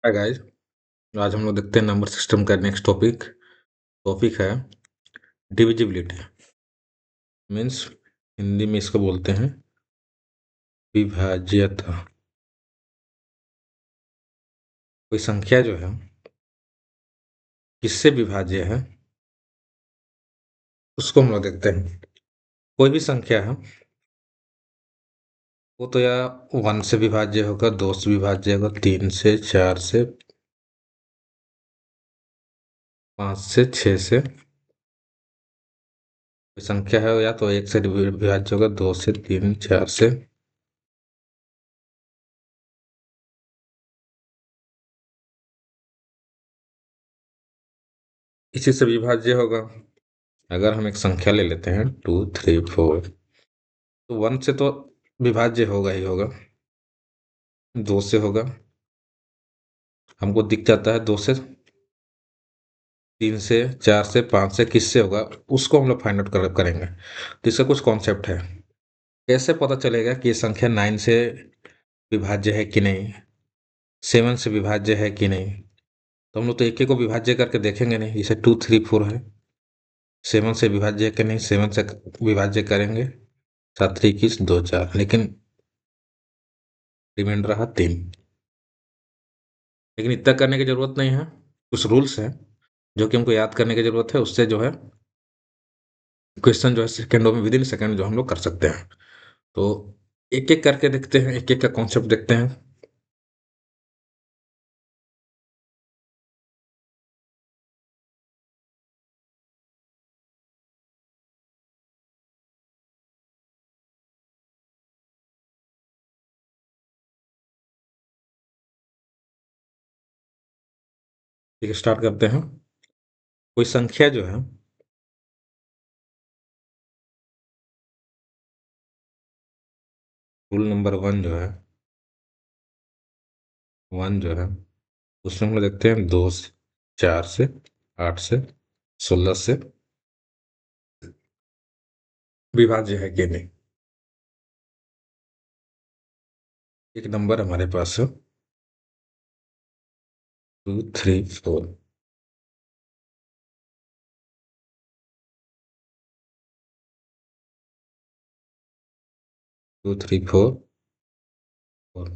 Hi guys. आज हम लोग देखते हैं नंबर सिस्टम का नेक्स्ट टॉपिक है डिविजिबिलिटी। मीन्स हिंदी में इसको बोलते हैं विभाज्यता। कोई संख्या जो है किससे विभाज्य है उसको हम लोग देखते हैं। कोई भी संख्या है वो तो या 1 से विभाज्य होगा, 2 से विभाज्य होगा, 3 से, 4 से, 5 से, 6 से। कोई संख्या है या तो 1 से विभाज्य होगा, 2 से, 3, 4 से। इसी से विभाज्य होगा। अगर हम एक संख्या ले लेते हैं 2, 3, 4, तो 1 से तो विभाज्य होगा ही होगा, 2 से होगा, हमको दिख जाता है 2 से, 3 से, 4 से, 5 से, किससे होगा उसको हम लोग फाइंड आउट करेंगे। तो इसका कुछ कॉन्सेप्ट है। कैसे पता चलेगा कि ये संख्या 9 से विभाज्य है कि नहीं, 7 से विभाज्य है कि नहीं। तो हम लोग तो एक एक को विभाज्य करके देखेंगे नहीं। जैसे 2, 3, 4 है, 7 से विभाज्य है कि नहीं, 7 से विभाज्य करेंगे, 7, 3, 21, 2, 4, लेकिन रिमाइंडर रहा 3। लेकिन इतना करने की जरूरत नहीं है। कुछ रूल्स हैं जो कि हमको याद करने की जरूरत है। उससे जो है क्वेश्चन जो है सेकंडों में, विद इन सेकंड जो हम लोग कर सकते हैं। तो एक एक करके देखते हैं, एक एक का कॉन्सेप्ट देखते हैं। ठीक है, स्टार्ट करते हैं। कोई संख्या जो है रूल नंबर 1 जो है, 1 जो है उसमें हम लोग देखते हैं 2 से, 4 से, 8 से, 16 से विभाज्य है कि नहीं। एक नंबर हमारे पास है 2, 3, 4। 2, 3, 4, 4।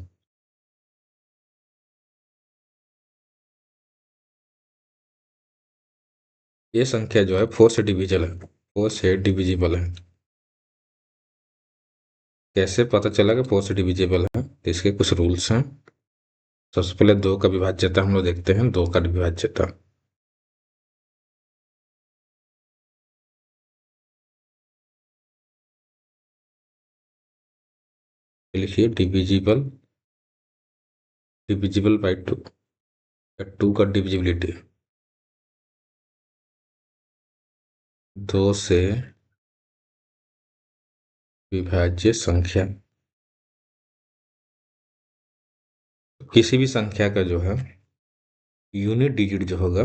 ये संख्या जो है 4 से डिविजिबल है, 4 से डिविजिबल है। कैसे पता चला कि 4 से डिविजिबल है, तो इसके कुछ रूल्स हैं। सबसे पहले 2 का विभाज्यता हम लोग देखते हैं। 2 का विभाज्यता, लिखिए डिविजिबल, डिविजिबल बाई 2। 2 का डिविजिबिलिटी 2 से विभाज्य संख्या। किसी भी संख्या का जो है यूनिट डिजिट जो होगा,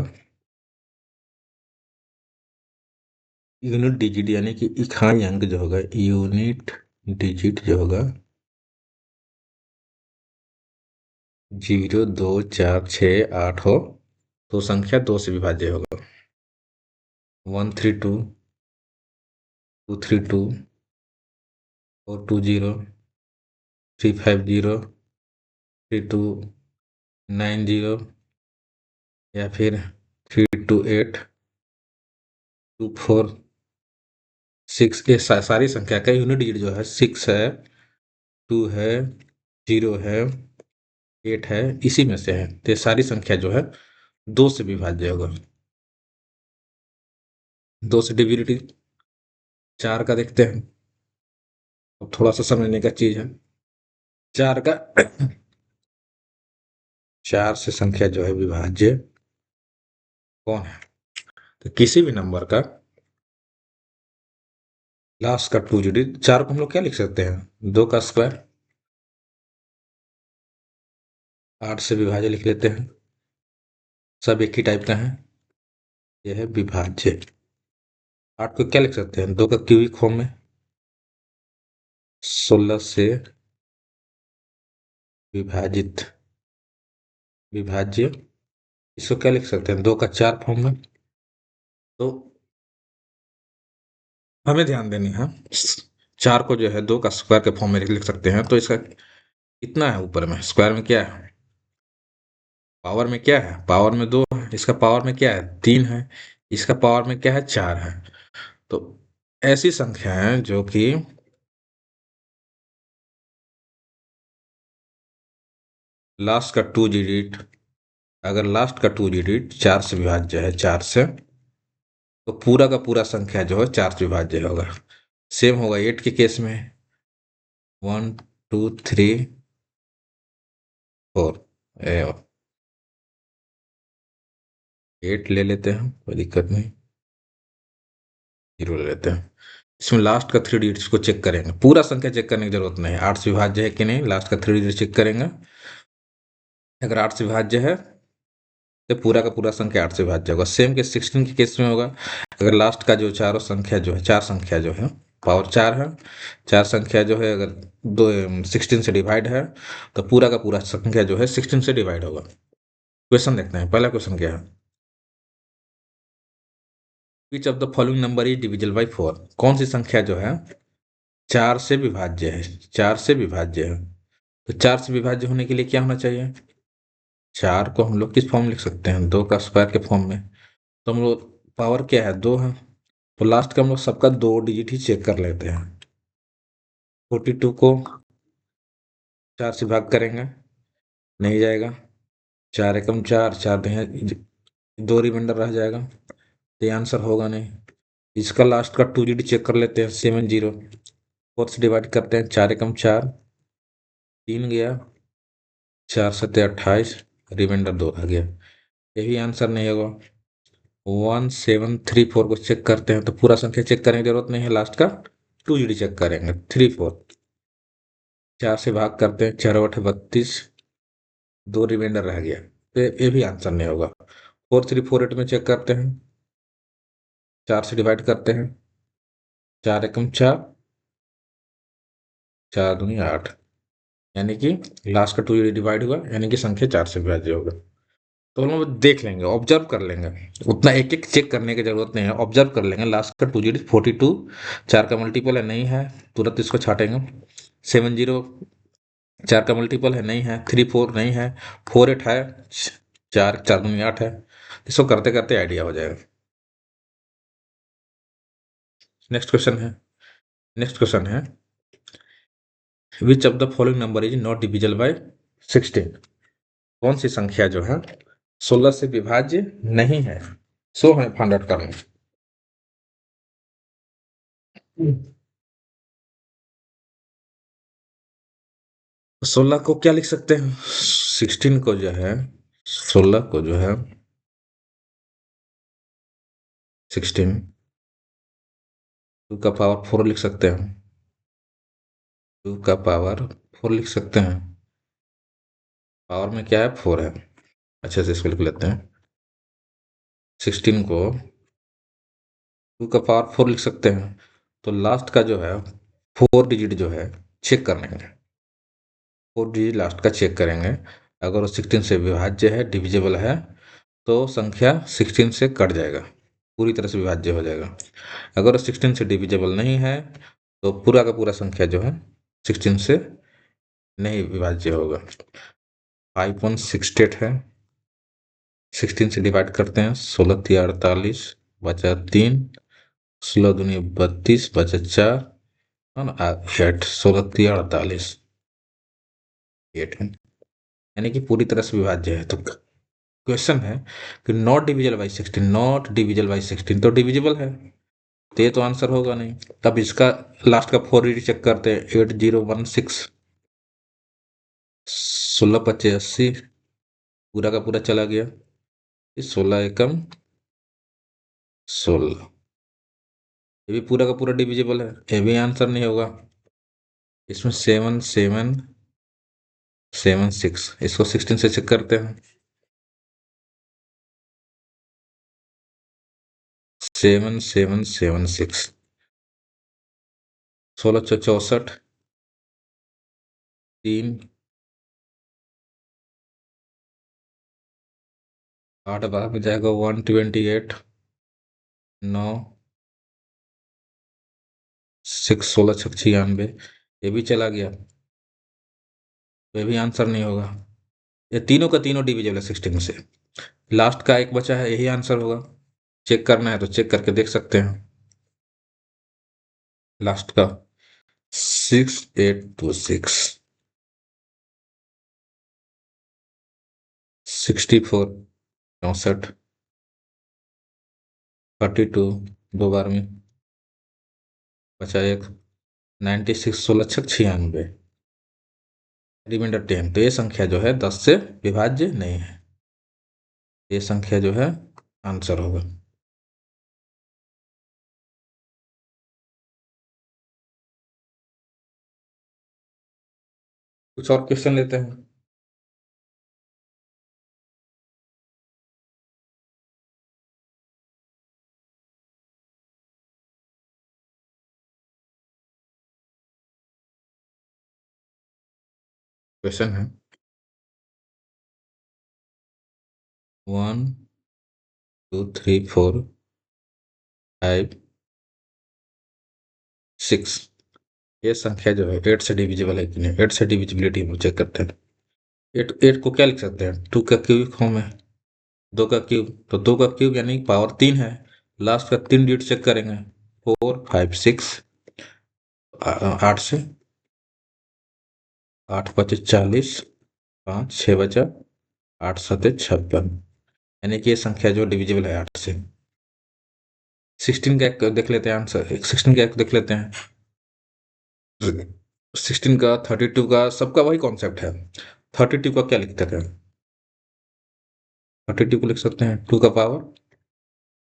यूनिट डिजिट यानी कि इकाई अंक जो होगा, यूनिट डिजिट जो होगा 0, 2, 4, 6, 8 हो तो संख्या 2 से विभाज्य होगा। 1, 3, 2, 2, 3, 2, 4, 2, 0, 3, 5, 0, 3, 2, 9, 0, या फिर 3, 2, 8, 2, 4, 6। ये सारी संख्या का यूनिट डिजिट जो है 6 है, 2 है, 0 है, 8 है, इसी में से है। तो ये सारी संख्या जो है 2 से विभाज्य होगा। 2 से डिविजिबिलिटी 4 का देखते हैं। अब थोड़ा सा समझने का चीज है। 4 का 4 से संख्या जो है विभाज्य कौन है, तो किसी भी नंबर का लास्ट का 2 डिजिट। 4 को हम लोग क्या लिख सकते हैं, 2 का स्क्वायर। 8 से विभाज्य लिख लेते हैं। सब एक ही टाइप का है, यह है विभाज्य। 8 को क्या लिख सकते हैं, 2 का क्यूबिक फॉर्म में। 16 से विभाजित विभाज्य, इसको क्या लिख सकते हैं, 2 का 4 फॉर्म में। तो हमें ध्यान देनी है, 4 को जो है 2 का स्क्वायर के फॉर्म में लिख सकते हैं। तो इसका कितना है ऊपर में, स्क्वायर में क्या है, पावर में क्या है, पावर में 2 है, इसका पावर में क्या है 3 है, इसका पावर में क्या है 4 है। तो ऐसी संख्या है जो कि लास्ट का 2 डिजिट, अगर लास्ट का 2 डिजिट 4 से विभाज्य है, 4 से, तो पूरा का पूरा संख्या जो है 4 से विभाज्य होगा। सेम होगा 8 के केस में, 1 2 3 4, 8 ले लेते हैं, कोई दिक्कत नहीं, 0 ले लेते हैं। इसमें लास्ट का 3 डिजिट को चेक करेंगे, पूरा संख्या चेक करने की जरूरत नहीं है, 8 से विभाज्य है कि नहीं, लास्ट का 3 डिजिट चेक करेंगे। अगर 8 से विभाज्य है तो पूरा का पूरा संख्या 8 से विभाज्य होगा। सेम के 16 के केस में होगा, अगर लास्ट का जो चारों संख्या जो है, 4 संख्या जो है पावर 4 है, 4 संख्या जो है अगर दो 16 से डिवाइड है, तो पूरा का पूरा संख्या जो है 16 से डिवाइड होगा। क्वेश्चन देखते हैं, पहला क्वेश्चन क्या है, which of the following number is divisible by 4, कौन सी संख्या जो है 4 से विभाज्य है, 4 से विभाज्य है। तो 4 से विभाज्य होने के लिए क्या होना चाहिए, 4 को हम लोग किस फॉर्म में लिख सकते हैं, 2 का स्क्वायर के फॉर्म में। तो हम लोग पावर क्या है 2 है, तो लास्ट का हम लोग सबका 2 डिजिट ही चेक कर लेते हैं। 42 को 4 से भाग करेंगे, नहीं जाएगा, 4 एकम 4, 4 दो रिमाइंडर रह जाएगा, तो ये आंसर होगा नहीं। इसका लास्ट का 2 डिजिट चेक कर लेते हैं, 70, 4 से डिवाइड करते हैं, 4 एकम 4, 3 गया, 4 सत्ते 28, रिमाइंडर 2 रह गया, यही आंसर नहीं होगा। 1734 को चेक करते हैं, तो पूरा संख्या चेक करने की जरूरत नहीं है, लास्ट का 2 डिजिट चेक करेंगे, 34, 4 से भाग करते हैं, 4 8 32, 2 रिमाइंडर रह गया, तो ये भी आंसर नहीं होगा। 4348 में चेक करते हैं, 4 से डिवाइड करते हैं, 4 एकम 4, 4 दूनी 8, यानी कि लास्ट का 2 डिवाइड हुआ, यानी कि संख्या 4 से विभाज्य होगा। तो हम लोग देख लेंगे, ऑब्जर्व कर लेंगे, उतना एक एक चेक करने की जरूरत नहीं है, ऑब्जर्व कर लेंगे। लास्ट का 2 डिजिट 42, 4 का मल्टीपल है, नहीं है, तुरंत इसको छाटेंगे। 70, 4 का मल्टीपल है, नहीं है। 34 नहीं है, 48 है, 4 4 दूनी 8 है। इसको करते करते आइडिया हो जाएगा। नेक्स्ट क्वेश्चन है, नेक्स्ट क्वेश्चन है, which of the following number is not divisible by 16, कौन सी संख्या जो है 16 से विभाज्य नहीं है, सो हमें फाइंड आउट करना है। 16 को क्या लिख सकते हैं, 16 को जो है, 16 को जो है 16 2 का पावर 4 लिख सकते हैं, 2 का पावर 4 लिख सकते हैं, पावर में क्या है 4 है, अच्छे से इसको लिख लेते हैं। 16 को 2 का पावर 4 लिख सकते हैं, तो लास्ट का जो है 4 डिजिट जो है चेक कर लेंगे, 4 डिजिट लास्ट का चेक करेंगे। अगर वो 16 से विभाज्य है, डिविजिबल है, तो संख्या 16 से कट जाएगा, पूरी तरह से विभाज्य हो जाएगा। अगर 16 से डिविजिबल नहीं है, तो पूरा का पूरा संख्या जो है 16 से नहीं विभाज्य होगा। 5.68 है, 16 से डिवाइड करते हैं, 16 3 48, बचा 3, 16 दूनी 32, बचा 4, है ना, 8, 16 3 48, 8 है, यानी कि पूरी तरह से विभाज्य है। तो क्वेश्चन है कि not divisible by 16, not divisible by 16 तो डिविजिबल है, तो ये तो आंसर होगा नहीं। तब इसका लास्ट का 4 डिजिट चेक करते हैं, 8016, 16 पच्चे 80, पूरा का पूरा चला गया, 16 एकम 16, ये भी पूरा का पूरा डिविजिबल है, ये भी आंसर नहीं होगा। इसमें 7 7 7 6, इसको 16 से चेक करते हैं, 7 7 7 6, 16 64, 3, 8 बार में जाएगा 128, 9, 6, 16 छक 96, ये भी चला गया, तो ये भी आंसर नहीं होगा। ये तीनों का तीनों डिविजिबल है 16 से। लास्ट का एक बचा है, यही आंसर होगा। चेक करना है तो चेक करके देख सकते हैं। लास्ट का 6826, 64, 64, 32, 2 बार में बचा एक, 96, 16 छक 96, रिमाइंडर 10। तो ये संख्या जो है 10 से विभाज्य नहीं है, ये संख्या जो है आंसर होगा। कुछ और क्वेश्चन लेते हैं। क्वेश्चन है 1, 2, 3, 4, 5, 6, ये संख्या जो है 8 से डिविजिबल है कि नहीं। 8 से डिविजिबिलिटी हम चेक करते हैं। 8, 8 को क्या लिख सकते हैं, 2 का क्यूबिक फॉर्म है, 2 का क्यूब, तो 2 का क्यूब यानी पावर 3 है। लास्ट का 3 डिजिट चेक करेंगे, 4, 5, 6, 8 से 8 पचे 40, 5, 6 बचा, 8 सते 56, यानी कि ये संख्या जो डिविजिबल है 8 से। 16 का एक देख लेते हैं आंसर, 16 का एक देख लेते हैं। 16 का, 32 का, सबका वही कॉन्सेप्ट है। 32 का क्या लिखते थे, 32 को लिख सकते हैं 2 का पावर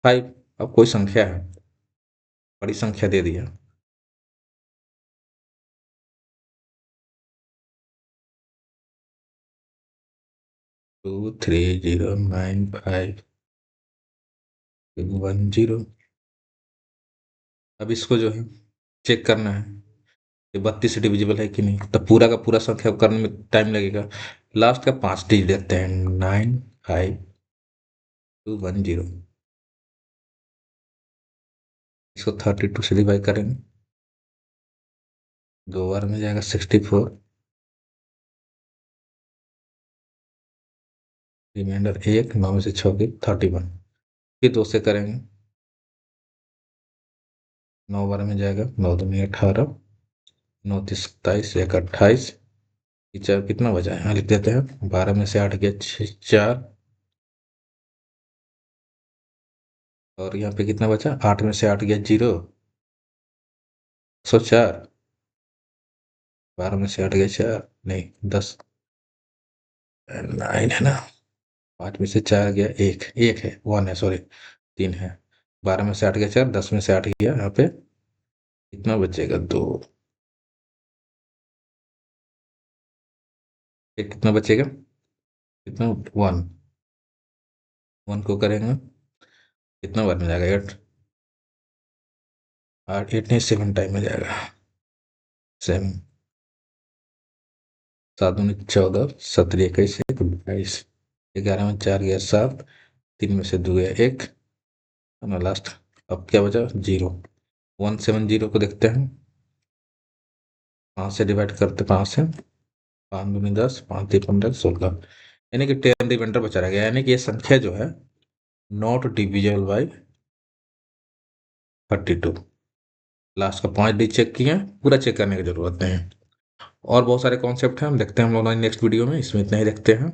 5। अब कोई संख्या है, बड़ी संख्या दे दिया, 2309510। अब इसको जो है चेक करना है कि 32 डिविजिबल है कि नहीं, तो पूरा का पूरा संख्या करने में टाइम लगेगा। लास्ट का 5 डिजिट देते हैं, 95210। इसको 32 से डिवाइड करेंगे, 2 बार में जाएगा 64, रिमाइंडर 1, 9 में से 6 की 31, फिर 2 से करेंगे, 9 बार में जाएगा, 9 दूनी 18, 9 तीस 27, 1 28, चार कितना बचा है, यहाँ लिख देते हैं, 12 में से 8 गया 4, और यहाँ पे कितना बचा, 8 में से 8 गया 0, 104, 12 में से 8 गया 4, नहीं 10, 9 है ना, 5 में से 4 गया 1, 1 है, 1 है, सॉरी 3 है, 12 में से 8 गया 4, 10 में से 8 गया, यहाँ पे कितना बचेगा 2, फिर कितना बचेगा, कितना 1, 1 को करेंगे, कितना बार में जाएगा 8, 8 8 नहीं 7 टाइम में जाएगा, 7, 7 दूनी 14, 17 21 1 22, 11 में 4 गया 7, 3 में से 2 गया 1, है ना लास्ट। अब क्या बचा 0, 170 को देखते हैं, 5 से डिवाइड करते, 5 से, 5 दूनी 10, 5 3 15 16, यानी कि 10 रिमाइंडर बचा रह गया, यानी कि ये संख्या जो है नॉट डिविजिबल बाई 32। लास्ट का 5 डिजिट चेक किए, पूरा चेक करने की जरूरत नहीं है। और बहुत सारे कॉन्सेप्ट हैं, हम देखते हैं हम लोग नेक्स्ट वीडियो में, इसमें इतना ही देखते हैं।